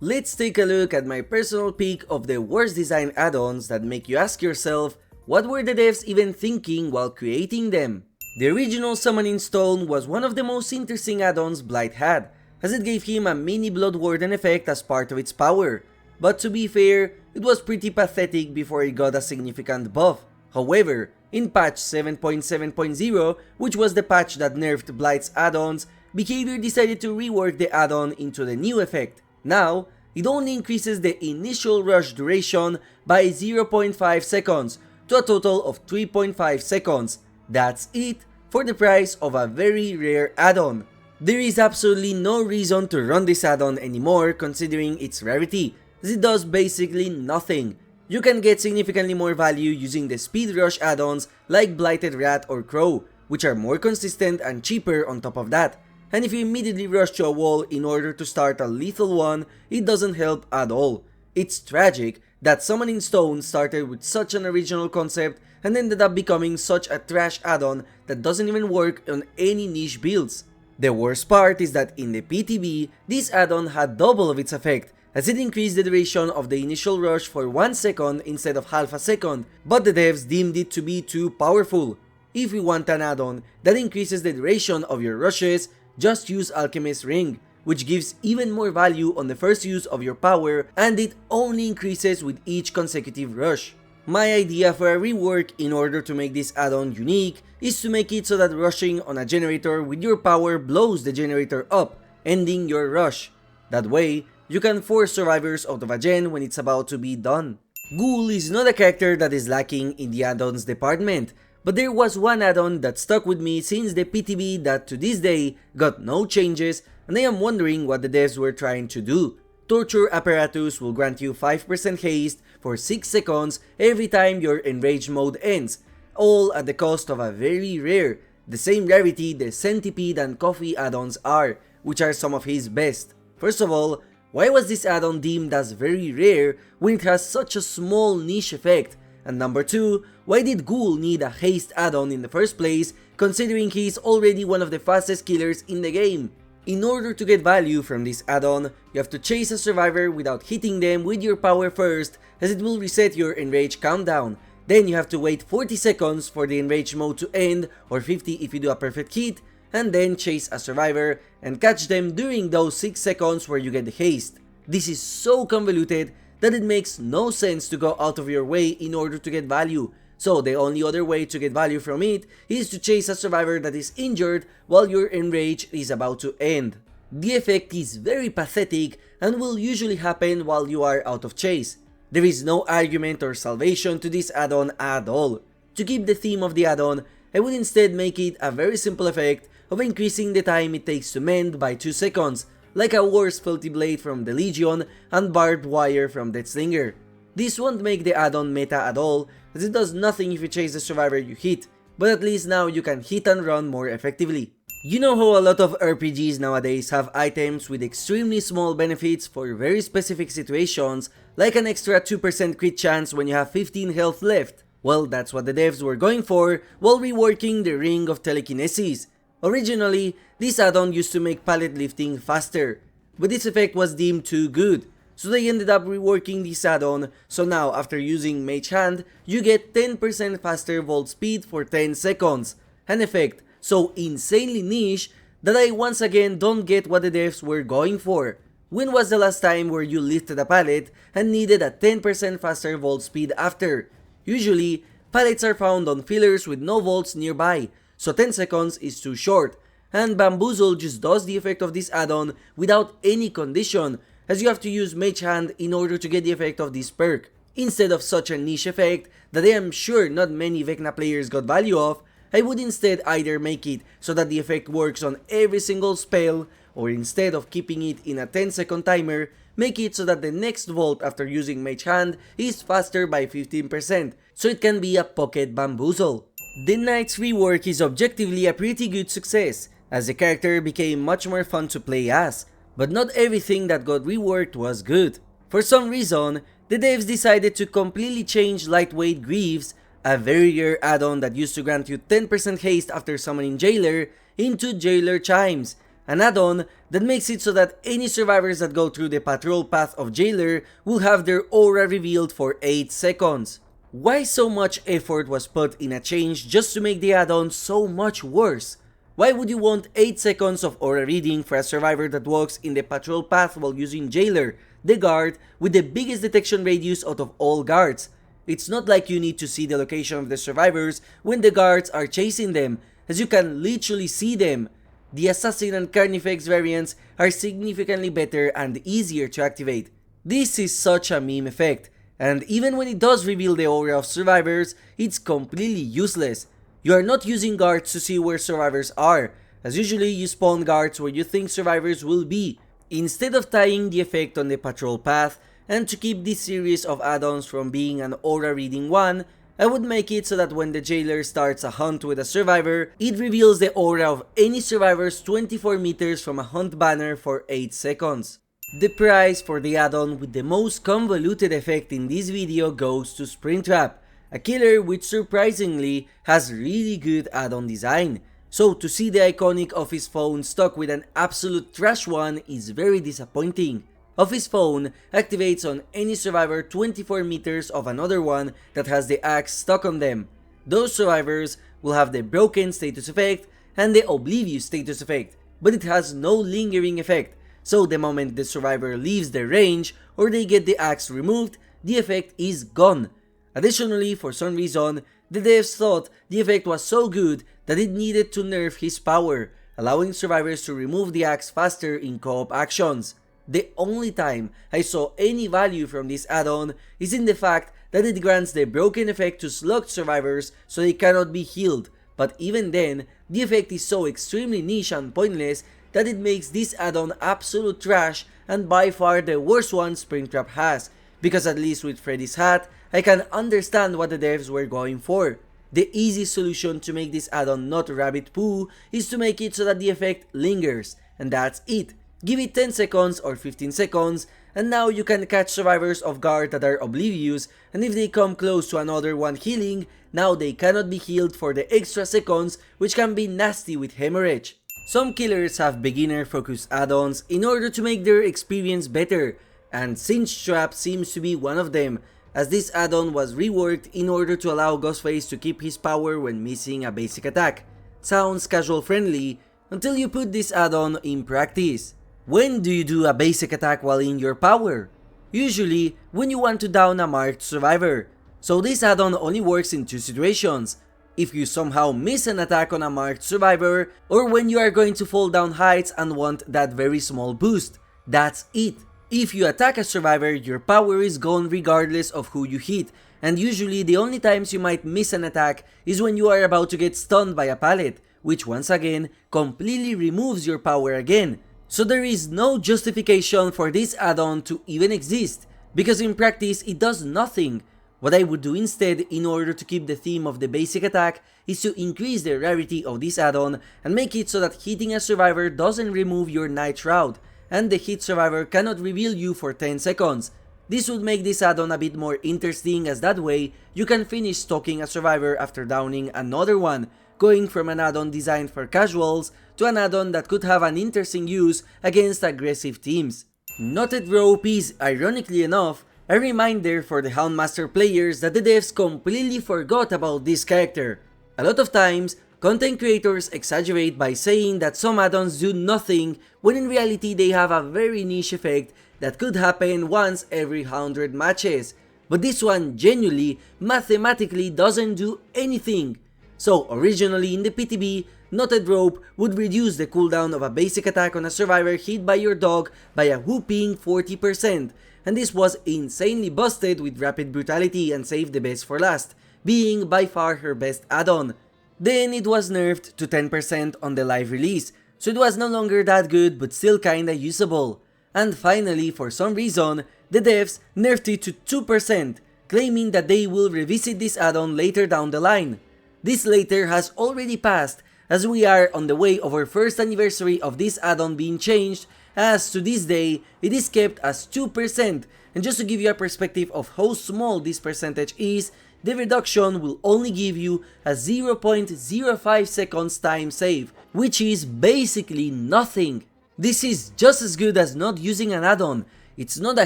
let's take a look at my personal pick of the worst design add-ons that make you ask yourself, what were the devs even thinking while creating them? The original Summoning Stone was one of the most interesting add-ons Blight had, as it gave him a mini Blood Warden effect as part of its power. But to be fair, it was pretty pathetic before it got a significant buff. However, in patch 7.7.0, which was the patch that nerfed Blight's add-ons, Behavior decided to rework the add-on into the new effect. Now, it only increases the initial rush duration by 0.5 seconds to a total of 3.5 seconds. That's it for the price of a very rare add-on. There is absolutely no reason to run this add-on anymore considering its rarity, as it does basically nothing. You can get significantly more value using the speed rush add-ons like Blighted Rat or Crow, which are more consistent and cheaper on top of that. And if you immediately rush to a wall in order to start a lethal one, it doesn't help at all. It's tragic that Summoning Stone started with such an original concept and ended up becoming such a trash add-on that doesn't even work on any niche builds. The worst part is that in the PTB, this add-on had double of its effect, as it increased the duration of the initial rush for 1 second instead of half a second, but the devs deemed it to be too powerful. If you want an add-on that increases the duration of your rushes, just use Alchemist's Ring, which gives even more value on the first use of your power, and it only increases with each consecutive rush. My idea for a rework in order to make this add-on unique is to make it so that rushing on a generator with your power blows the generator up, ending your rush. That way, you can force survivors out of a gen when it's about to be done. Ghoul is not a character that is lacking in the add-ons department, but there was one add-on that stuck with me since the PTB that to this day got no changes, and I am wondering what the devs were trying to do. Torture Apparatus will grant you 5% haste for 6 seconds every time your enraged mode ends, all at the cost of a very rare, the same rarity the Centipede and Coffee add-ons are, which are some of his best. First of all, why was this add-on deemed as very rare when it has such a small niche effect? And number 2, why did Ghoul need a haste add-on in the first place, considering he is already one of the fastest killers in the game? In order to get value from this add-on, you have to chase a survivor without hitting them with your power first, as it will reset your enrage countdown. Then you have to wait 40 seconds for the enrage mode to end, or 50 if you do a perfect hit, and then chase a survivor and catch them during those 6 seconds where you get the haste. This is so convoluted that it makes no sense to go out of your way in order to get value, so the only other way to get value from it is to chase a survivor that is injured while your enrage is about to end. The effect is very pathetic and will usually happen while you are out of chase. There is no argument or salvation to this add-on at all. To keep the theme of the add-on, I would instead make it a very simple effect of increasing the time it takes to mend by 2 seconds, like a War's Filthy Blade from the Legion and Barbed Wire from Deathslinger. This won't make the add-on meta at all, as it does nothing if you chase the survivor you hit, but at least now you can hit and run more effectively. You know how a lot of RPGs nowadays have items with extremely small benefits for very specific situations, like an extra 2% crit chance when you have 15 health left? Well, that's what the devs were going for while reworking the Ring of Telekinesis. Originally, this add-on used to make pallet lifting faster, but this effect was deemed too good, so they ended up reworking this add-on, so now after using Mage Hand, you get 10% faster vault speed for 10 seconds, an effect so insanely niche that I once again don't get what the devs were going for. When was the last time where you lifted a pallet and needed a 10% faster vault speed after? Usually, pallets are found on fillers with no vaults nearby, so 10 seconds is too short, and Bamboozle just does the effect of this add-on without any condition, as you have to use Mage Hand in order to get the effect of this perk. Instead of such a niche effect that I am sure not many Vecna players got value of, I would instead either make it so that the effect works on every single spell, or instead of keeping it in a 10-second timer, make it so that the next vault after using Mage Hand is faster by 15%, so it can be a pocket Bamboozle. The Knight's rework is objectively a pretty good success, as the character became much more fun to play as, but not everything that got reworked was good. For some reason, the devs decided to completely change Lightweight Greaves, a very rare add-on that used to grant you 10% haste after summoning Jailer, into Jailer Chimes, an add-on that makes it so that any survivors that go through the patrol path of Jailer will have their aura revealed for 8 seconds. Why so much effort was put in a change just to make the add-on so much worse? Why would you want 8 seconds of aura reading for a survivor that walks in the patrol path while using Jailer, the guard with the biggest detection radius out of all guards? It's not like you need to see the location of the survivors when the guards are chasing them, as you can literally see them. The Assassin and Carnifex variants are significantly better and easier to activate. This is such a meme effect, and even when it does reveal the aura of survivors, it's completely useless. You are not using guards to see where survivors are, as usually you spawn guards where you think survivors will be, instead of tying the effect on the patrol path. And to keep this series of add-ons from being an aura reading one, I would make it so that when the Jailer starts a hunt with a survivor, it reveals the aura of any survivors 24 meters from a hunt banner for 8 seconds. The prize for the add-on with the most convoluted effect in this video goes to Springtrap, a killer which surprisingly has really good add-on design. So to see the iconic office phone stuck with an absolute trash one is very disappointing. Office phone activates on any survivor 24 meters of another one that has the axe stuck on them. Those survivors will have the broken status effect and the oblivious status effect, but it has no lingering effect, so the moment the survivor leaves their range or they get the axe removed, the effect is gone. Additionally, for some reason, the devs thought the effect was so good that it needed to nerf his power, allowing survivors to remove the axe faster in co-op actions. The only time I saw any value from this add-on is in the fact that it grants the broken effect to slugged survivors so they cannot be healed, but even then, the effect is so extremely niche and pointless that it makes this add-on absolute trash and by far the worst one Springtrap has, because at least with Freddy's hat, I can understand what the devs were going for. The easy solution to make this add-on not rabbit poo is to make it so that the effect lingers, and that's it. Give it 10 seconds or 15 seconds, and now you can catch survivors off guard that are oblivious, and if they come close to another one healing, now they cannot be healed for the extra seconds, which can be nasty with hemorrhage. Some killers have beginner focused add-ons in order to make their experience better, and Cinch Straps seems to be one of them, as this add-on was reworked in order to allow Ghostface to keep his power when missing a basic attack. Sounds casual friendly until you put this add-on in practice. When do you do a basic attack while in your power? Usually when you want to down a marked survivor. So this add-on only works in 2 situations: if you somehow miss an attack on a marked survivor, or when you are going to fall down heights and want that very small boost. That's it. If you attack a survivor, your power is gone regardless of who you hit, and usually the only times you might miss an attack is when you are about to get stunned by a pallet, which once again completely removes your power again. So there is no justification for this add-on to even exist, because in practice it does nothing. What I would do instead, in order to keep the theme of the basic attack, is to increase the rarity of this add-on and make it so that hitting a survivor doesn't remove your night shroud, and the hit survivor cannot reveal you for 10 seconds. This would make this add-on a bit more interesting, as that way you can finish stalking a survivor after downing another one, going from an add-on designed for casuals to an add-on that could have an interesting use against aggressive teams. Knotted Rope is, ironically enough, a reminder for the Houndmaster players that the devs completely forgot about this character. A lot of times, content creators exaggerate by saying that some add-ons do nothing, when in reality they have a very niche effect that could happen once every 100 matches. But this one genuinely, mathematically doesn't do anything. So originally in the PTB, Knotted Rope would reduce the cooldown of a basic attack on a survivor hit by your dog by a whopping 40%, and this was insanely busted with Rapid Brutality and Save the Best for Last, being by far her best add-on. Then it was nerfed to 10% on the live release, so it was no longer that good but still kinda usable. And finally, for some reason, the devs nerfed it to 2%, claiming that they will revisit this add-on later down the line. This later has already passed, as we are on the way of our first anniversary of this add-on being changed, as to this day it is kept as 2%, and just to give you a perspective of how small this percentage is, the reduction will only give you a 0.05 seconds time save, which is basically nothing. This is just as good as not using an add-on. It's not a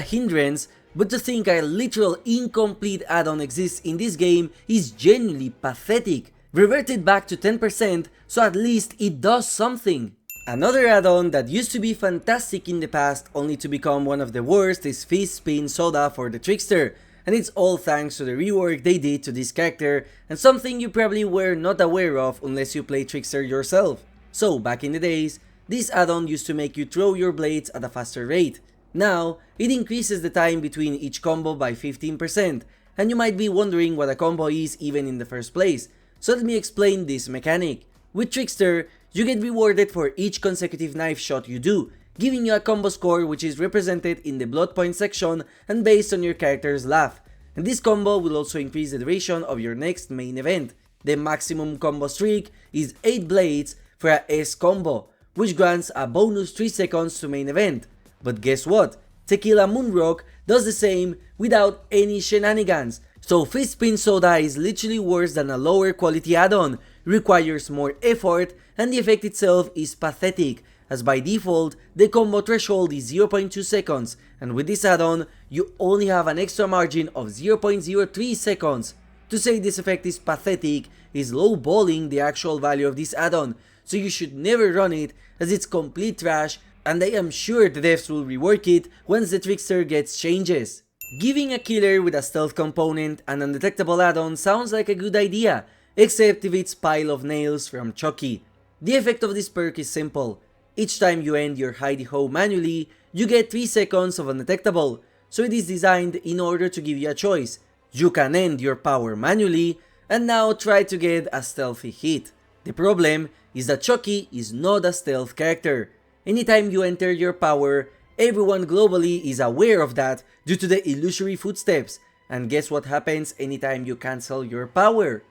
hindrance, but to think a literal incomplete add-on exists in this game is genuinely pathetic. Reverted back to 10%, so at least it does something. Another add-on that used to be fantastic in the past only to become one of the worst is Fizz Spin Soda for the Trickster, and it's all thanks to the rework they did to this character, and something you probably were not aware of unless you play Trickster yourself. So back in the days, this add-on used to make you throw your blades at a faster rate. Now, it increases the time between each combo by 15%, and you might be wondering what a combo is even in the first place, so let me explain this mechanic. With Trickster, you get rewarded for each consecutive knife shot you do, giving you a combo score which is represented in the blood point section and based on your character's laugh. And this combo will also increase the duration of your next main event. The maximum combo streak is 8 blades for a S combo, which grants a bonus 3 seconds to main event. But guess what? Tequila Moonrock does the same without any shenanigans. So Fizz Spin Soda is literally worse than a lower quality add-on, requires more effort, and the effect itself is pathetic, as by default the combo threshold is 0.2 seconds, and with this add-on you only have an extra margin of 0.03 seconds. To say this effect is pathetic is lowballing the actual value of this add-on, so you should never run it as it's complete trash, and I am sure the devs will rework it once the Trickster gets changes. Giving a killer with a stealth component and undetectable add-on sounds like a good idea, except if it's Pile of Nails from Chucky. The effect of this perk is simple. Each time you end your hidey-ho manually, you get 3 seconds of undetectable, so it is designed in order to give you a choice. You can end your power manually, and now try to get a stealthy hit. The problem is that Chucky is not a stealth character. Anytime you enter your power, everyone globally is aware of that due to the illusory footsteps. And guess what happens anytime you cancel your power?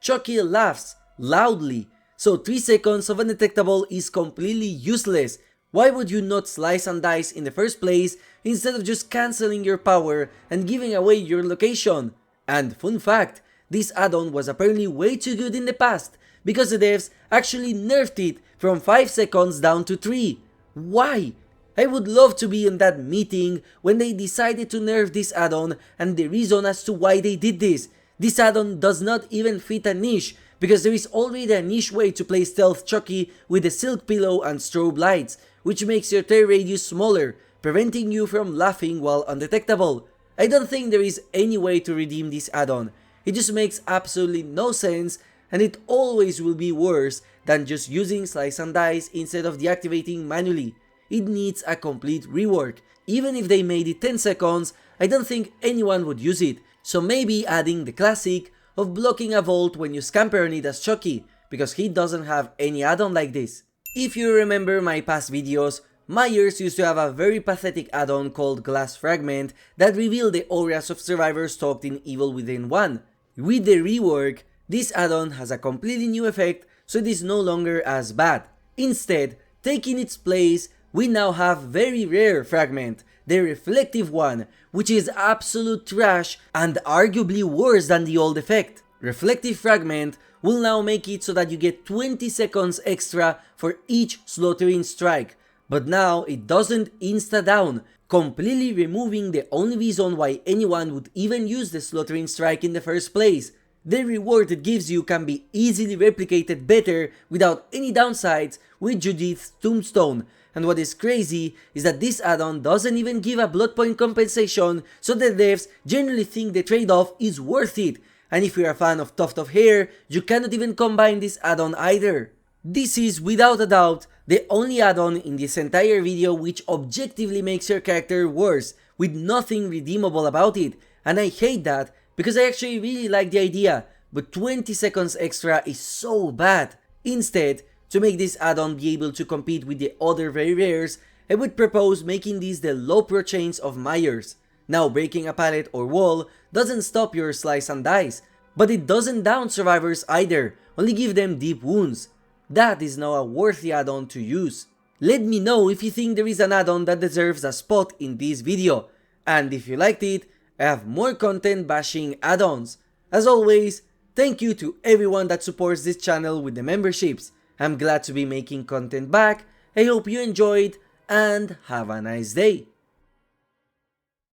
Chucky laughs loudly, so 3 seconds of undetectable is completely useless. Why would you not slice and dice in the first place instead of just cancelling your power and giving away your location? And fun fact, this add-on was apparently way too good in the past, because the devs actually nerfed it from 5 seconds down to 3. Why? I would love to be in that meeting when they decided to nerf this add-on and the reason as to why they did this. This add-on does not even fit a niche, because there is already a niche way to play Stealth Chucky with the silk pillow and strobe lights, which makes your tear radius smaller, preventing you from laughing while undetectable. I don't think there is any way to redeem this add-on. It just makes absolutely no sense, and it always will be worse than just using slice and dice instead of deactivating manually. It needs a complete rework. Even if they made it 10 seconds, I don't think anyone would use it, so maybe adding the classic of blocking a vault when you scamper on it as Chucky, because he doesn't have any add-on like this. If you remember my past videos, Myers used to have a very pathetic add-on called Glass Fragment that revealed the auras of survivors stalked in Evil Within 1. With the rework, this add-on has a completely new effect, so it is no longer as bad. Instead, taking its place, we now have very rare Fragment, the reflective one, which is absolute trash and arguably worse than the old effect. Reflective Fragment will now make it so that you get 20 seconds extra for each slaughtering strike, but now it doesn't insta-down, completely removing the only reason why anyone would even use the slaughtering strike in the first place. The reward it gives you can be easily replicated better without any downsides with Judith's Tombstone, and what is crazy is that this add-on doesn't even give a blood point compensation, so the devs generally think the trade-off is worth it, and if you're a fan of Tuft of Hair, you cannot even combine this add-on either. This is without a doubt the only add-on in this entire video which objectively makes your character worse, with nothing redeemable about it, and I hate that because I actually really like the idea, but 20 seconds extra is so bad. Instead, to make this add-on be able to compete with the other very rares, I would propose making these the low pro chains of Myers. Now, breaking a pallet or wall doesn't stop your slice and dice, but it doesn't down survivors either, only give them deep wounds. That is now a worthy add-on to use. Let me know if you think there is an add-on that deserves a spot in this video, and if you liked it, I have more content bashing add-ons. As always, thank you to everyone that supports this channel with the memberships. I'm glad to be making content back, I hope you enjoyed, and have a nice day.